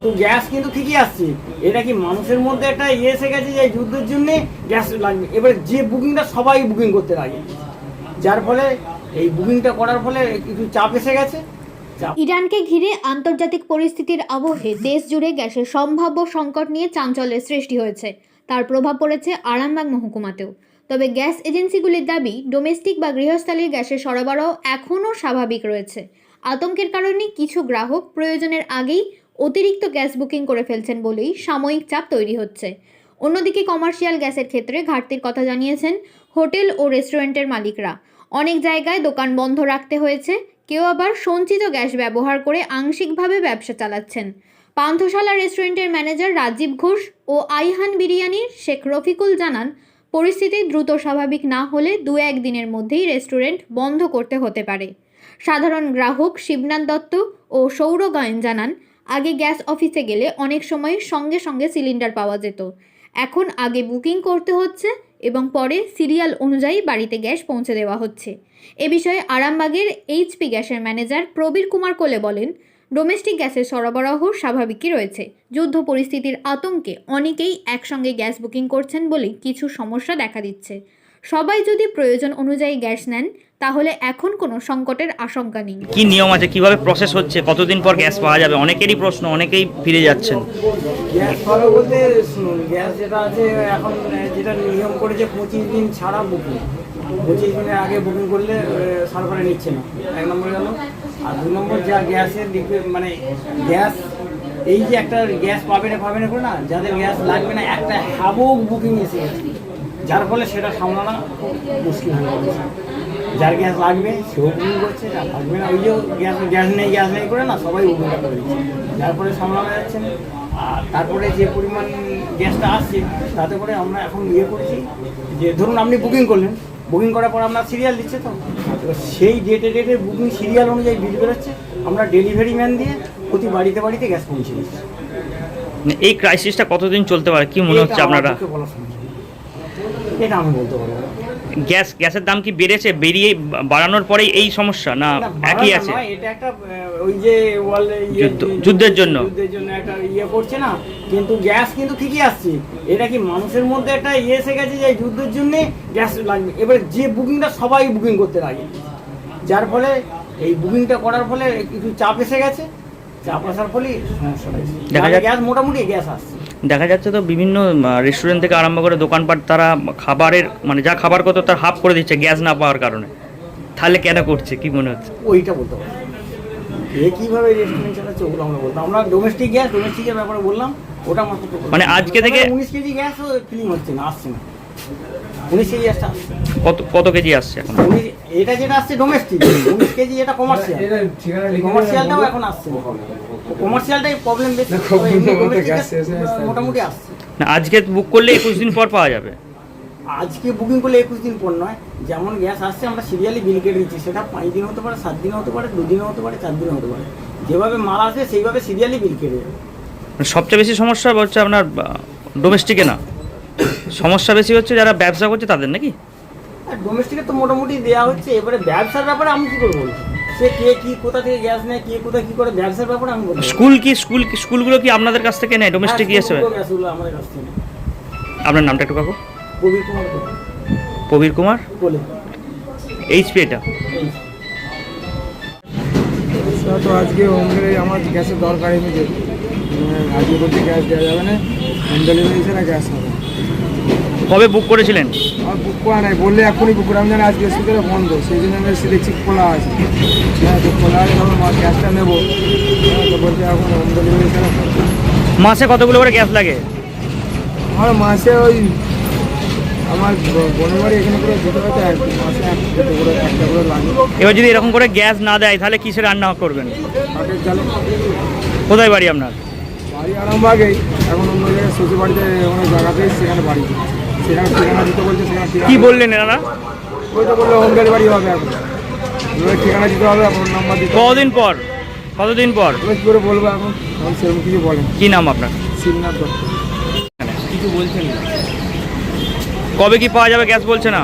তো গ্যাস কিন্তু ঠিকই আসছে। এটা কি মানুষের মধ্যে একটা এসে গেছে যে যুদ্ধের জন্য গ্যাস লাগবে, এবার যে বুকিংটা সবাই বুকিং করতে লাগে, যার ফলে এই বুকিংটা করার ফলে কিছু চাপ এসে গেছে। ইরানকে ঘিরে আন্তর্জাতিক পরিস্থিতির আবহে দেশ জুড়ে গ্যাসের সম্ভাব্য সংকট নিয়ে চাঞ্চল্যের সৃষ্টি হয়েছে। তার প্রভাব পড়েছে আরামবাগ মহকুমাতেও। তবে গ্যাস এজেন্সিগুলির দাবি, ডোমেস্টিক বা গৃহস্থালির গ্যাসের সরবরাহ এখনও স্বাভাবিক রয়েছে। আতঙ্কের কারণে কিছু গ্রাহক প্রয়োজনের আগেই অতিরিক্ত গ্যাস বুকিং করে ফেলছেন বলেই সাময়িক চাপ তৈরি হচ্ছে। অন্যদিকে কমার্শিয়াল গ্যাসের ক্ষেত্রে ঘাটতির কথা জানিয়েছেন হোটেল ও রেস্টুরেন্টের মালিকরা। অনেক জায়গায় দোকান বন্ধ রাখতে হয়েছে, কেউ আবার সঞ্চিত গ্যাস ব্যবহার করে আংশিকভাবে ব্যবসা চালাচ্ছেন। পান্থশালা রেস্টুরেন্টের ম্যানেজার রাজীব ঘোষ ও আইহান বিরিয়ানির শেখ রফিকুল জানান, পরিস্থিতি দ্রুত স্বাভাবিক না হলে 2-1 দিনের মধ্যেই রেস্টুরেন্ট বন্ধ করতে হতে পারে। সাধারণ গ্রাহক শিবনাথ দত্ত ও সৌর গায়েন জানান, আগে গ্যাস অফিসে গেলে অনেক সময় সঙ্গে সঙ্গে সিলিন্ডার পাওয়া যেত, এখন আগে বুকিং করতে হচ্ছে এবং পরে সিরিয়াল অনুযায়ী বাড়িতে গ্যাস পৌঁছে দেওয়া হচ্ছে। এ বিষয়ে আরামবাগের এইচপি গ্যাসের ম্যানেজার প্রবীর কুমার কোলে বলেন, ডোমেস্টিক গ্যাসের সরবরাহ স্বাভাবিকই রয়েছে। যুদ্ধ পরিস্থিতির আতঙ্কে অনেকেই একসঙ্গে গ্যাস বুকিং করছেন বলে কিছু সমস্যা দেখা দিচ্ছে। সবাই যদি প্রয়োজন অনুযায়ী গ্যাস নেন তাহলে এখন কোনো সংকটের আশঙ্কা নেই। কি নিয়ম আছে, কিভাবে প্রসেস হচ্ছে, কতদিন পর গ্যাস পাওয়া যাবে? অনেকেরই প্রশ্ন, অনেকেই ফিরে যাচ্ছেন। গ্যাস পাবে বলতে শুনুন, গ্যাস যেটা আছে এখন যেটা নিয়ম করেছে 25 দিন ছাড়া বুকিং। 25 দিনের আগে বুকিং করলে সরকারে নিচ্ছে না, 1 নম্বর গেল। আর 2 নম্বর যা গ্যাসের মানে গ্যাস এই যে একটা গ্যাস পাবে না করে না, যাদের গ্যাস লাগবে না একটা হ্যাবক বুকিং এসে গেছে, যার ফলে সেটা সামলানো মুশকিল হয়ে যাচ্ছে। যার গ্যাস লাগবে সেও বুকিং করছে, যার লাগবে না ওই যে গ্যাস নেই করে না সবাই বুকিংটা করে দিচ্ছে, যার ফলে সামলানো যাচ্ছে না। আর তারপরে যে পরিমাণ গ্যাসটা আসছে তাতে করে আমরা এখন করেছি যে ধরুন আপনি বুকিং করলেন, বুকিং করার পর আপনার সিরিয়াল দিচ্ছে, তো সেই ডেটে বুকিং সিরিয়াল অনুযায়ী বিল বেরোচ্ছে, আমরা ডেলিভারি ম্যান দিয়ে প্রতি বাড়িতে গ্যাস পৌঁছে দিচ্ছি। এই ক্রাইসিসটা কতদিন চলতে পারে কি মনে হচ্ছে আপনারা? এটা আমি বলতে পারবো। গ্যাসের দাম কি বেড়েছে, বাড়ানোর পরেই এই সমস্যা না একই আছে? এটা একটা ওই যে যুদ্ধের জন্য একটা করছে না, কিন্তু গ্যাস কিন্তু ঠিকই আসছে। এটা কি মানুষের মধ্যে একটা এসে গেছে যে যুদ্ধের জন্য গ্যাস লাগবে, এবার যে বুকিংটা সবাই বুকিং করতে লাগে, যার ফলে এই বুকিংটা করার ফলে কিছু চাপ এসে গেছে, চাপ আসার ফলে সমস্যা গ্যাস মোটামুটি গ্যাস আসছে। দেখা যাচ্ছে তো বিভিন্ন রেস্টুরেন্ট থেকে আরম্ভ করে দোকানপাট তারা খাবারের মানে যা খাবার কত তার হাফ করে দিচ্ছে গ্যাস না পাওয়ার কারণে। তাহলে কেন করছে কি মনে হচ্ছে? ওইটা বলতে পারবো কীভাবে রেস্টুরেন্ট চালাচ্ছে ওগুলো আমরা বলতাম। আমরা ডোমেস্টিকের ব্যাপারে বললাম, ওটা মাত্র মানে আজকে থেকে 19 কেজি গ্যাসও ফিলিং হচ্ছে না, আসছে না। 19 কেজি গ্যাসটা আসছে। কত কেজি আসছে এখন? এটা যেটা আসছে ডোমেস্টিক, 19 কেজি এটা কমার্শিয়ালটাও এখন আসছে। কমার্শিয়ালটাই প্রবলেম বেশি, মোটামুটি আসছে না। আজকে বুক করলে 21 দিন পর পাওয়া যাবে। আজকে বুকিং করলে 21 দিন পর নয়, যেমন গ্যাস আসছে আমরা সিরিয়ালি বিল কেটে দিচ্ছি, সেটা 5 দিন হতে পারে, 7 দিন হতে পারে, 2 দিন হতে পারে, 4 দিন হতে পারে, যেভাবে মাল আসবে সেইভাবে সিরিয়ালি বিল কেটে যাবে। সবচেয়ে বেশি সমস্যা হচ্ছে আপনার ডোমেস্টিকে না, সমস্যা বেশি হচ্ছে যারা ব্যবসা করছে তাদের, নাকি? আর ডোমেস্টিকে তো মোটামুটি দেওয়া হচ্ছে, এবারে ব্যবসার ব্যাপারে আমি কী করে বলছি, সে কে কি কোথা থেকে গ্যাস নেয়, কে কোথায় কী করে, ব্যবসার ব্যাপারে আমি বলছি। স্কুলগুলো কি আপনাদের কাছ থেকে নেয় ডোমেস্টিক গ্যাস? গ্যাসগুলো আমাদের কাছ থেকে। আপনার নামটা একটু কাকু? প্রবীর কুমার বলে এইচপি। এটা তো আজকে আমার গ্যাসের দরকার, এমনিতে আজকে বলতে গ্যাস দেওয়া যাবে না, হোম ডেলিভারি ছাড়া গ্যাস হবে। কবে বুক করেছিলেন? আর বুক করা নাই, বললে এখনই বুক করে, আমি জানি আজকে সুতরাং বন্ধ, সেই জন্য আমি এসে দেখছি খোলা আছে। হ্যাঁ, তো খোলা আছে, তখন গ্যাসটা নেবো, তো বলছে এখন হোম ডেলিভারি ছাড়া। মাসে কতগুলো করে গ্যাস লাগে? আমার মাসে ওই আমার বোনের বাড়ি এখানে করে দুটো হতে মাসে একটা করে লাগে। এবার যদি এরকম করে গ্যাস না দেয় তাহলে কিসে রান্না করবেন? কাঠের জালে। কোথায় বাড়ি আপনার? বাড়ি আরামবাগেই, এখন অন্য জায়গায় শ্বশুর বাড়িতে অনেক জায়গা পেয়েছি, সেখানে বাড়ি, সেখানে ঠিকানা দিতে বলছে, সেখানে কি বললেন এনারা? ওই তো বললে হোম ডেলিভারি হবে, এখন এবার ঠিকানা দিতে হবে, ফোন নাম্বার দিতে। কতদিন পর কী করে বলবো এখন সেরকম কিছু বলেন। কি নাম আপনার? শিবনাথ দত্ত। কিছু বলছেন না। কবে কি পাওয়া যাবে গ্যাস বলছে না?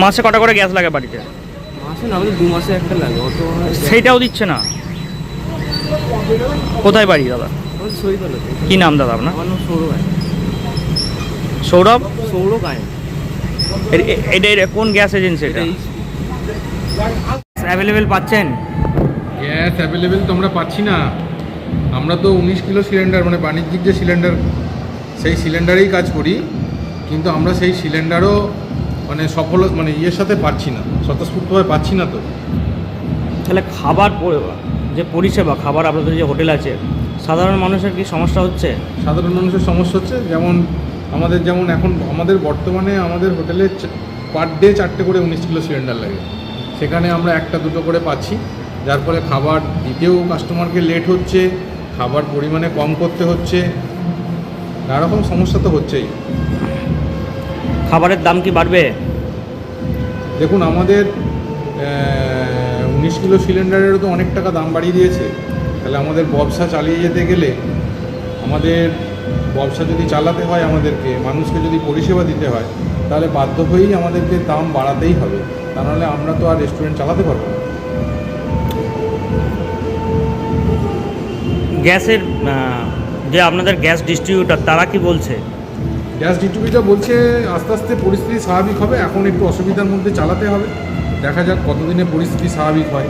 মাসে কটা করে গ্যাস লাগে বাড়িতে? মাসে না, আমাদের 2 মাসে একটা লাগে, অত সেইটাও দিচ্ছে না। কোথায় বাড়ি দাদা? সৈতলাতে। কি নাম দাদা আপনার? আমার নাম সৌরভ গায়েন। সৌরভ? সৌরভ গায়েন। এটা কোন গ্যাস এজেন্সি এটা? অ্যাভেলেবেল পাচ্ছেন? গ্যাস অ্যাভেলেবেল তো আমরা পাচ্ছি না। আমরা তো 19 কিলো সিলিন্ডার মানে বাণিজ্যিক যে সিলিন্ডার সেই সিলিন্ডারেই কাজ করি, কিন্তু আমরা সেই সিলিন্ডারও মানে সফল মানে ইয়ের সাথে পাচ্ছি না, স্বতঃস্ফূর্তভাবে পাচ্ছি না তো। তাহলে খাবার যে পরিষেবা, খাবার আপনাদের যে হোটেল আছে, সাধারণ মানুষের কি সমস্যা হচ্ছে? সাধারণ মানুষের সমস্যা হচ্ছে, যেমন যেমন এখন আমাদের বর্তমানে আমাদের হোটেলে পার ডে 4টে করে 19 কিলো সিলিন্ডার লাগে, সেখানে আমরা 1-2 করে পাচ্ছি, যার ফলে খাবার দিতেও কাস্টমারকে লেট হচ্ছে, খাবার পরিমাণে কম করতে হচ্ছে, নানা রকম সমস্যা তো হচ্ছেই। খাবারের দাম কি বাড়বে? দেখুন আমাদের 19 কিলো সিলিন্ডারেরও তো অনেক টাকা দাম বাড়িয়ে দিয়েছে, তাহলে আমাদের ব্যবসা চালিয়ে যেতে গেলে, আমাদের ব্যবসা যদি চালাতে হয়, আমাদেরকে মানুষকে যদি পরিষেবা দিতে হয়, তাহলে বাধ্য হয়েই আমাদেরকে দাম বাড়াতেই হবে, তা নাহলে আমরা তো আর রেস্টুরেন্ট চালাতে পারবো না। গ্যাসের যে আপনাদের গ্যাস ডিস্ট্রিবিউটর তারা কি বলছে? গ্যাস ডিস্ট্রিবিউটর বলছে আস্তে আস্তে পরিস্থিতি স্বাভাবিক হবে, এখন একটু অসুবিধার মধ্যে চালাতে হবে, দেখা যাক কতদিনে পরিস্থিতি স্বাভাবিক হয়।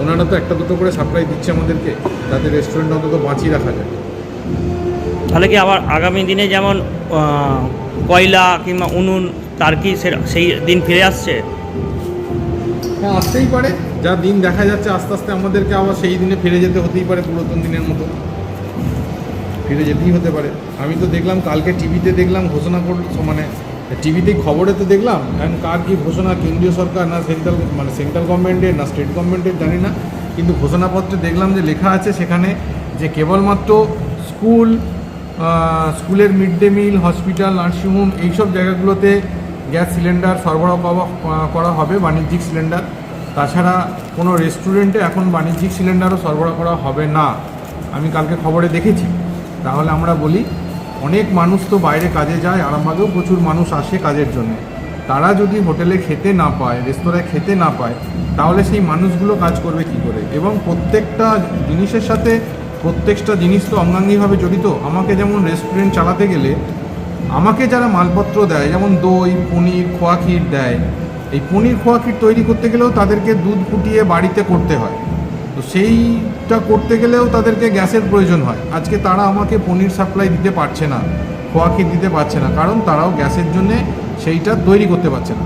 ওনারা তো 1-2 করে সাপ্লাই দিচ্ছে আমাদেরকে, যাতে রেস্টুরেন্ট অন্তত বাঁচিয়ে রাখা যায়। তাহলে কি আবার আগামী দিনে যেমন কয়লা কিংবা উনুন, তার কি সেই দিন ফিরে আসছে? হ্যাঁ, আসতেই পারে, যা দিন দেখা যাচ্ছে আস্তে আস্তে আমাদেরকে আবার সেই দিনে ফিরে যেতে হতেই পারে, পুরাতন দিনের মতো ফিরে যেতেই হতে পারে। আমি তো দেখলাম কালকে টিভিতে দেখলাম ঘোষণা মানে টিভিতেই খবরে তো দেখলাম, এখন কার কী ঘোষণা, কেন্দ্রীয় সরকার না সেন্ট্রাল গভর্নমেন্টের না স্টেট গভর্নমেন্টের জানি না, কিন্তু ঘোষণাপত্রে দেখলাম যে লেখা আছে সেখানে যে কেবলমাত্র স্কুলের mid day meal, hospital, nursing home এইসব জায়গাগুলোতে গ্যাস সিলিন্ডার সরবরাহ করা হবে, বাণিজ্যিক সিলিন্ডার। তাছাড়া কোনো রেস্টুরেন্টে এখন বাণিজ্যিক সিলিন্ডারও সরবরাহ করা হবে না, আমি কালকে খবরে দেখেছি। তাহলে আমরা বলি, অনেক মানুষ তো বাইরে কাজে যায়, আরামবাগেও প্রচুর মানুষ আসে কাজের জন্য, তারা যদি হোটেলে খেতে না পায়, রেস্তোরাঁয় খেতে না পায়, তাহলে সেই মানুষগুলো কাজ করবে কী করে? এবং প্রত্যেকটা জিনিসের সাথে প্রত্যেকটা জিনিস তো অঙ্গাঙ্গিভাবে জড়িত। আমাকে যেমন রেস্টুরেন্ট চালাতে গেলে আমাকে যারা মালপত্র দেয়, যেমন দই, পনির, খোয়া ক্ষীর দেয়, এই পনির খোয়া ক্ষীর তৈরি করতে গেলেও তাদেরকে দুধ ফুটিয়ে বাড়িতে করতে হয়, তো সেইটা করতে গেলেও তাদেরকে গ্যাসের প্রয়োজন হয়। আজকে তারা আমাকে পনির সাপ্লাই দিতে পারছে না, খোয়া ক্ষীর দিতে পারছে না, কারণ তারাও গ্যাসের জন্যে সেইটা তৈরি করতে পারছে না।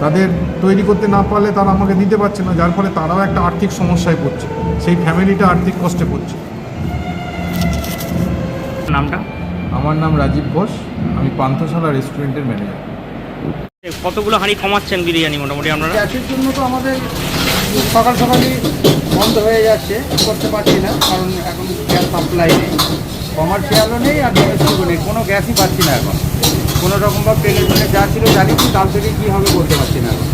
তাদের তৈরি করতে না পারলে তারা আমাকে দিতে পারছে না, যার ফলে তারাও একটা আর্থিক সমস্যায় পড়ছে, সেই ফ্যামিলিটা আর্থিক কষ্টে পড়ছে। নামটা? আমার নাম রাজীব ঘোষ, আমি পান্থশালা রেস্টুরেন্টের ম্যানেজার। কতগুলো হাঁড়ি কমাচ্ছেন বিরিয়ানি মোটামুটি আপনারা? গ্যাসের জন্য তো আমাদের সকালই বন্ধ হয়ে যাচ্ছে, করতে পারছি না, কারণ এখন গ্যাস সাপ্লাই নেই, কমার্শিয়ালও নেই আর ডোমেস্টিকও নেই, কোনো গ্যাসই পাচ্ছি না এখন। কোনো রকমভাবে ট্রেনে যা ছিল জ্বালিয়েছি, তার থেকে কী হবে বলতে পারছি না এখন।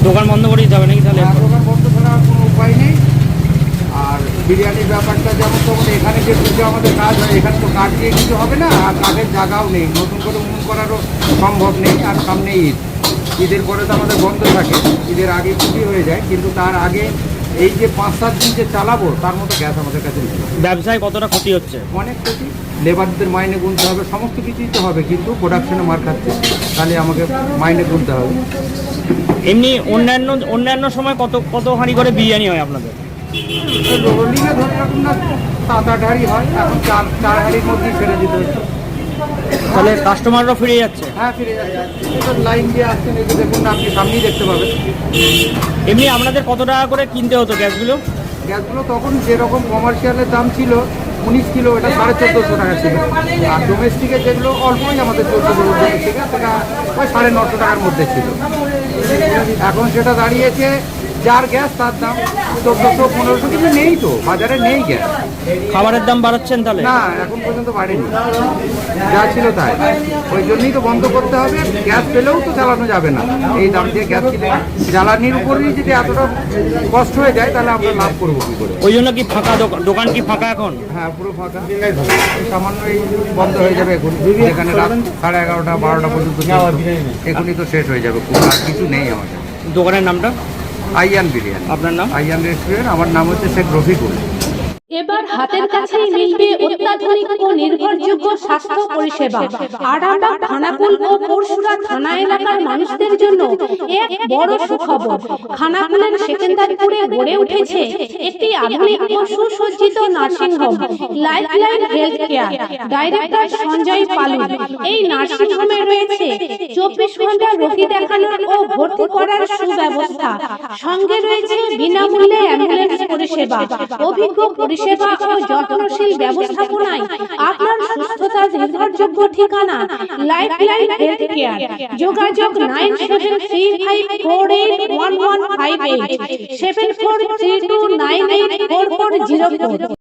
দোকান বন্ধ করে দিতে হবে নাকি তাহলে? দোকান বন্ধ ছাড়া আর কোনো উপায় নেই। আর বিরিয়ানির ব্যাপারটা যেমন তখন এখানে যে পুজো আমাদের কাজ হয়, এখানে তো কাজ দিয়ে কিছু হবে না, আর কাজের জায়গাও নেই, নতুন করে উন্নয়ন করারও সম্ভব নেই। আর সামনে ঈদের পরে তো আমাদের বন্ধ থাকে, ঈদের আগে ছুটি হয়ে যায়, কিন্তু তার আগে এই যে 5-7 দিন যে চালাবো, তার মতো গ্যাস আমাদের কাছে নেই। ব্যবসায় কতটা ক্ষতি হচ্ছে? অনেক ক্ষতি, লেবারদের মাইনে গুনতে হবে, সমস্ত কিছুই তো হবে, কিন্তু প্রোডাকশনে মার খাচ্ছে, তাহলে আমাকে মাইনে গুনতে হবে। এমনি অন্যান্য সময় কত হাঁড়ি করে বিরিয়ানি হয় আপনাদের? রোলিংয়ে ধরে রাখুন না 7-8 হাঁড়ি হয়, এখন 4 হাঁড়ির মধ্যেই ছেড়ে দিতে হচ্ছে। তাহলে কাস্টমাররা ফিরে যাচ্ছে? হ্যাঁ, ফিরে যাচ্ছে, লাইন দিয়ে আসছেন, এই যে দেখুন না, আপনি সামনেই দেখতে পাবেন। এমনি আপনাদের কত টাকা করে কিনতে হতো গ্যাসগুলো? গ্যাসগুলো তখন যেরকম কমার্শিয়ালের দাম ছিল 19 কিলো, এটা 1450 টাকা ছিল, আর ডোমেস্টিকের যেগুলো অল্পই আমাদের 1400 ডোমেস্টিকে, সেটা ওই 950 টাকার মধ্যে ছিল। এখন সেটা দাঁড়িয়েছে, যার গ্যাস তার দাম 1400-1500, কিন্তু নেই তো, বাজারে নেই গ্যাস। খাবারের দাম বাড়াচ্ছেন তাহলে? না, এখন পর্যন্ত বাড়েনি, যা ছিল তাই। ওই জন্যই তো বন্ধ করতে হবে, গ্যাস পেলেও তো চালানো যাবে না, এই দাম দিয়ে গ্যাস কিনে জ্বালানির উপরেই যদি এতটা কষ্ট হয়ে যায়, তাহলে আমরা লাভ করবো কী করে? ওই জন্য কি ফাঁকা দোকান কি ফাঁকা এখন? হ্যাঁ, পুরো ফাঁকা, সামান্য এই বন্ধ হয়ে যাবে এখন, এখানে রাত 11:30-12টা পর্যন্ত এখনই তো শেষ হয়ে যাবে, আর কিছু নেই আমাদের। দোকানের নামটা? আইয়ান বিরিয়ানি, আপনার নাম? Ian restaurant. আমার নাম হচ্ছে শেখ রফিকুল। এবার হাতের কাছেই মিলবে অত্যাধুনিক ও নির্ভরযোগ্য স্বাস্থ্য পরিষেবা। আরামবাগ, খানাকুল ও পরশুরা থানা এলাকার মানুষদের জন্য এক বড় সুখবর। খানাকুলের সেকেন্দারপুরে গড়ে উঠেছে একটি আধুনিক ও সুসজ্জিত nursing home, lifeline health care. Director Sanjay Palu. এই নার্সিং হোমে রয়েছে 24 ঘন্টা রোগী দেখানোর ও ভর্তি করার সুব্যবস্থা। সঙ্গে রয়েছে বিনামূল্যে অ্যাম্বুলেন্স পরিষেবা। অভিজ্ঞ পরিষেবা ও যত্নশীল ব্যবস্থাপনায় আপনার সুস্থতার নির্ভরযোগ্য ঠিকানা লাইফলাইন হেলথ কেয়ার। যোগাযোগ 9735481158 7432984404।